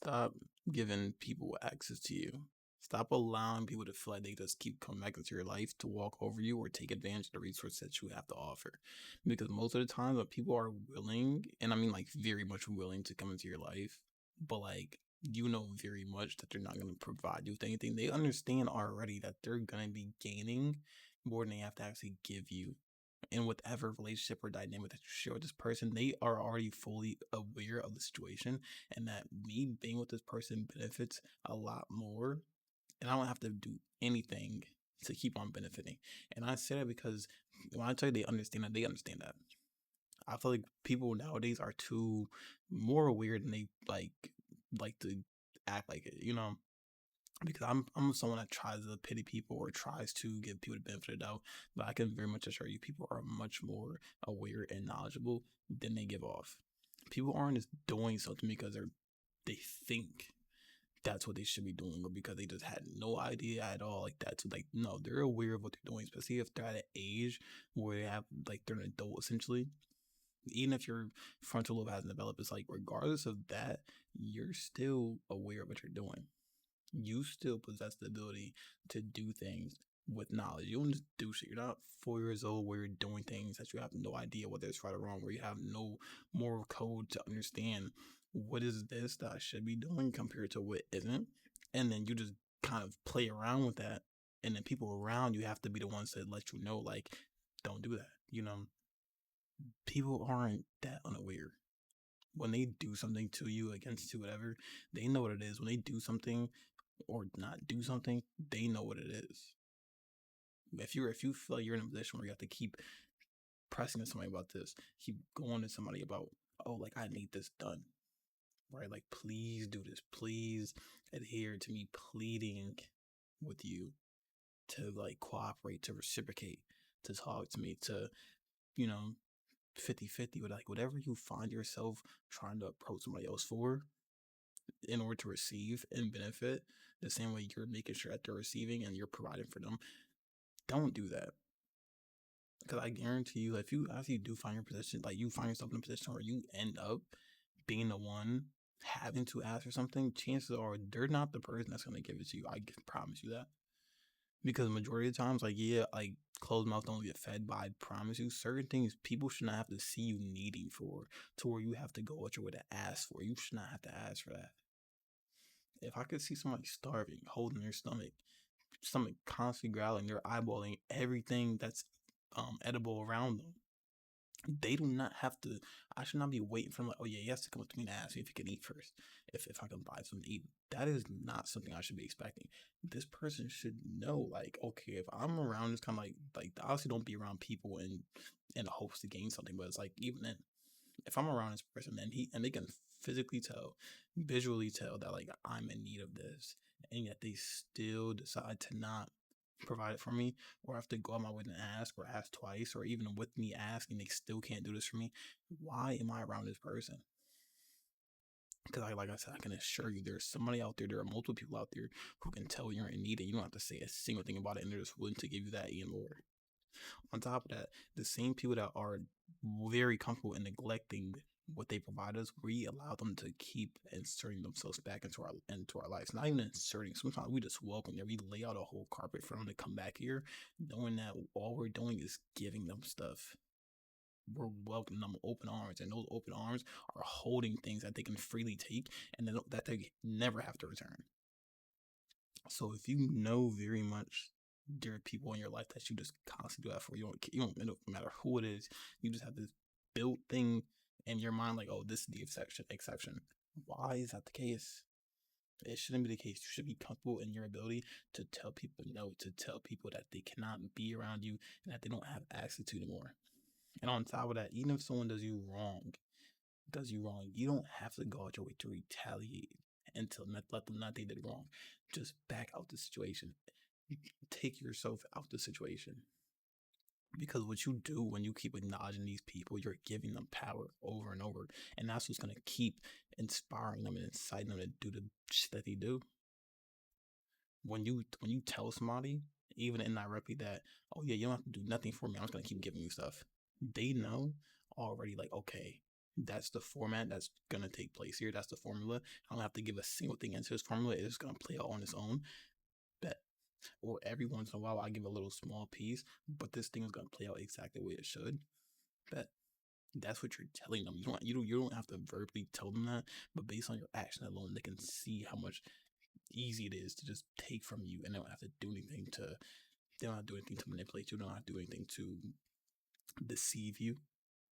Stop giving people access to you. Stop allowing people to feel like they just keep coming back into your life to walk over you or take advantage of the resources that you have to offer. Because most of the time, when people are willing, and I mean like very much willing to come into your life, but like you know very much that they're not going to provide you with anything, they understand already that they're going to be gaining more than they have to actually give you in whatever relationship or dynamic that you share with this person. They are already fully aware of the situation and that me being with this person benefits a lot more. And I don't have to do anything to keep on benefiting. And I say that because when I tell you they understand that, they understand that. I feel like people nowadays are too more aware than they like to act like it. Because I'm someone that tries to pity people or tries to give people the benefit of the doubt, but I can very much assure you people are much more aware and knowledgeable than they give off. People aren't just doing something because they think that's what they should be doing or because they just had no idea at all like that. So like no, they're aware of what they're doing, especially if they're at an age where they have like they're an adult essentially. Even if your frontal lobe hasn't developed, it's like regardless of that, you're still aware of what you're doing. You still possess the ability to do things with knowledge. You don't just do shit. You're not 4 years old where you're doing things that you have no idea whether it's right or wrong, where you have no moral code to understand what is this that I should be doing compared to what isn't. And then you just kind of play around with that. And then people around you have to be the ones that let you know, like, don't do that. People aren't that unaware. When they do something to you, against you, whatever, they know what it is. When they do something or not do something, they know what it is. If you feel like you're in a position where you have to keep pressing to somebody about this, keep going to somebody about, oh, like I need this done, right? Like please do this, please adhere to me pleading with you to like cooperate, to reciprocate, to talk to me, to you know 50-50 with like whatever you find yourself trying to approach somebody else for in order to receive and benefit the same way you're making sure that they're receiving and you're providing for them. Don't do that. Because I guarantee you, if you actually do find your position, like you find yourself in a position where you end up being the one having to ask for something, chances are they're not the person that's going to give it to you. I can promise you that. Because the majority of the times, like, yeah, like closed mouth don't get fed, but I promise you, certain things people should not have to see you needing for to where you have to go at your way to ask for. You should not have to ask for that. If I could see somebody starving, holding their stomach constantly growling, they're eyeballing everything that's edible around them. They do not have to. I should not be waiting for them. Like, oh yeah, he has to come up to me and ask me if he can eat first. If I can buy something to eat, that is not something I should be expecting. This person should know, like, okay, if I'm around, it's kind of like obviously don't be around people in hopes to gain something, but it's like even then, if I'm around this person and they can physically tell, visually tell that like I'm in need of this, and yet they still decide to not provide it for me, or have to go out my way and ask, or ask twice, or even with me asking, they still can't do this for me. Why am I around this person? Because like I said, I can assure you there's somebody out there, there are multiple people out there who can tell you're in need and you don't have to say a single thing about it, and they're just willing to give you that and more. On top of that, the same people that are very comfortable in neglecting what they provide us, we allow them to keep inserting themselves back into our lives. Not even inserting. Sometimes we just welcome them. We lay out a whole carpet for them to come back here, knowing that all we're doing is giving them stuff. We're welcoming them with open arms, and those open arms are holding things that they can freely take and that they never have to return. So if you know very much there are people in your life that you just constantly do that for, no matter who it is, you just have this built thing in your mind like, oh, this is the exception. Why is that the case? It shouldn't be the case. You should be comfortable in your ability to tell people no, to tell people that they cannot be around you and that they don't have access to you anymore. And on top of that, even if someone does you wrong, you don't have to go out your way to retaliate until let them not think they did wrong. Just back out the situation. Take yourself out the situation. Because what you do when you keep acknowledging these people, you're giving them power over and over. And that's what's going to keep inspiring them and inciting them to do the shit that they do. When you tell somebody, even indirectly, that, oh yeah, you don't have to do nothing for me, I'm just going to keep giving you stuff. They know already, like, okay, That's the format that's gonna take place here. That's the formula. I don't have to give a single thing into this formula. It's gonna play out on its own. Bet. Or every once in a while, I give a little small piece, but this thing is gonna play out exactly the way it should. Bet. That's what you're telling them. You don't have to verbally tell them that, but based on your action alone, they can see how much easy it is to just take from you, and they don't have to do anything to. They don't have to do anything to manipulate you. They don't have to do anything to deceive you.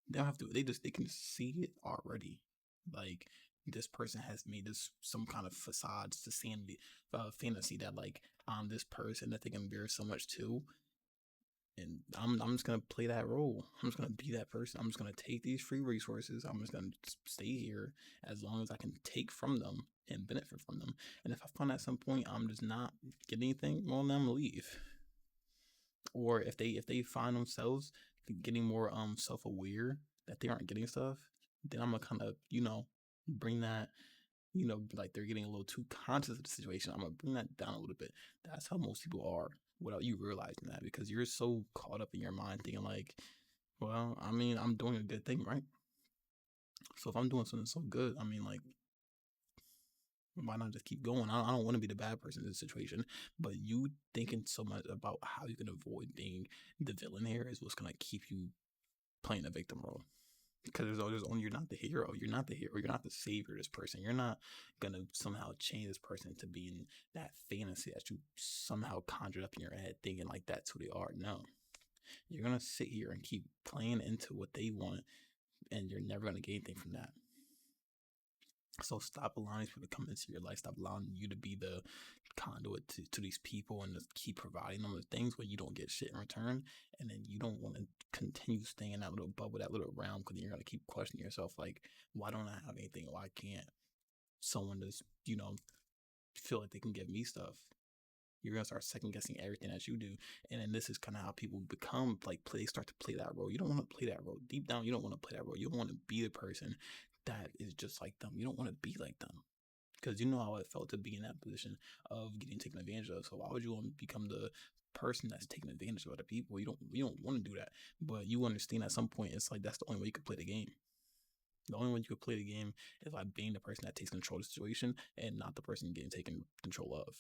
They don't have to. They can see it already. Like this person has made this some kind of facade, sanity, fantasy that like I'm this person that they can bear so much to, and I'm just gonna play that role. I'm just gonna be that person. I'm just gonna take these free resources. I'm just gonna stay here as long as I can take from them and benefit from them. And if I find at some point I'm just not getting anything, well, then I'm gonna leave. Or if they find themselves getting more self aware that they aren't getting stuff, then I'm gonna kind of bring that like they're getting a little too conscious of the situation. I'm gonna bring that down a little bit. That's how most people are without you realizing that, because you're so caught up in your mind thinking like, well, I mean, I'm doing a good thing, right? So if I'm doing something so good, I mean, like, why not just keep going? I don't want to be the bad person in this situation, but you thinking so much about how you can avoid being the villain here is what's gonna keep you playing the victim role. Because there's only you're not the hero. You're not the hero. You're not the savior of this person. You're not gonna somehow change this person to being that fantasy that you somehow conjured up in your head, thinking like that's who they are. No, you're gonna sit here and keep playing into what they want, and you're never gonna get anything from that. So stop allowing these people to come into your life. Stop allowing you to be the conduit to these people and just keep providing them with things where you don't get shit in return. And then you don't want to continue staying in that little bubble, that little realm, because you're going to keep questioning yourself like, why don't I have anything? Why can't someone just, feel like they can give me stuff? You're gonna start second guessing everything that you do, and then this is kind of how people become like play. Start to play that role. You don't want to play that role deep down. You don't want to play that role. You want to be the person that is just like them. You don't want to be like them, because you know how it felt to be in that position of getting taken advantage of. So why would you want to become the person that's taking advantage of other people? You don't want to do that, but you understand at some point it's like that's the only way you could play the game. The only way you could play the game is by being the person that takes control of the situation and not the person getting taken control of.